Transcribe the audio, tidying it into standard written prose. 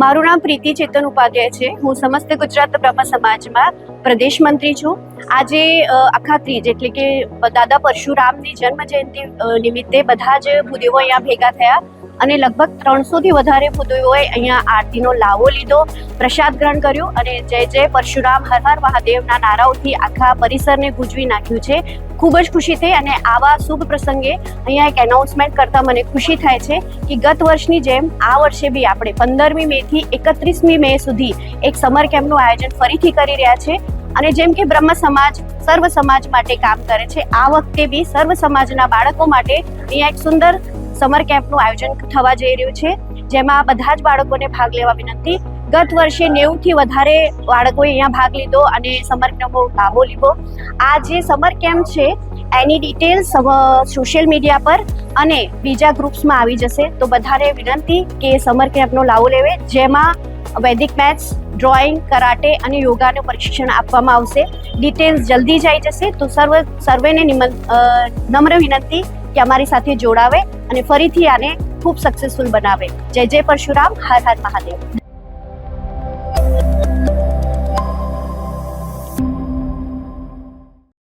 મારું નામ પ્રીતિ ચેતન ઉપાધ્યાય છે. હું સમસ્ત ગુજરાત બ્રહ્મ સમાજમાં પ્રદેશ મંત્રી છું. આજે આખા ત્રીજ એટલે કે દાદા પરશુરામની જન્મ જયંતિ નિમિત્તે બધા જ ભૂદેવો અહીંયા ભેગા થયા અને લગભગ 300થી વધારે ભૂદેવોએ અહીંયા આરતીનો લાવો લીધો, પ્રસાદ ગ્રહણ કર્યું અને જય જય પરશુરામ હર હર મહાદેવના નારાઓથી આખા પરિસરને ગુંજવી નાખ્યું છે. ખૂબ જ ખુશી થઈ અને આવા શુભ પ્રસંગે અહીંયા એક એનાઉન્સમેન્ટ કરતા મને ખુશી થાય છે કે ગત વર્ષની જેમ આ વર્ષે બી આપણે 15મી મેથી 31મી મે સુધી એક સમર કેમ્પનું આયોજન ફરીથી કરી રહ્યા છે. અને જેમ કે બ્રહ્મ સમાજ સર્વ સમાજ માટે કામ કરે છે, આ વખતે બી સર્વ સમાજના બાળકો માટે અહીંયા એક સુંદર સમર કેમ્પનું આયોજન થવા જઈ રહ્યું છે, જેમાં બધા જ બાળકોને ભાગ લેવા વિનંતી. ગત વર્ષે 90થી વધારે બાળકોએ અહીંયા ભાગ લીધો અને સમર કેમ્પનો લાભો લીધો. આ જે સમર કેમ્પ છે એની ડિટેલ્સ સોશિયલ મીડિયા પર અને બીજા ગ્રુપ્સમાં આવી જશે, તો બધાને વિનંતી કે સમર કેમ્પનો લાભો લેવે, જેમાં વૈદિક મેથ્સ, ડ્રોઈંગ, કરાટે અને યોગાનું પ્રશિક્ષણ આપવામાં આવશે. ડિટેલ્સ જલ્દી જ આવી જશે, તો સર્વેને નમ્ર વિનંતી કે અમારી સાથે જોડાવે અને ફરીથી આને ખૂબ સક્સેસફુલ બનાવે. જય જય પરશુરામ, હર હર મહાદેવ.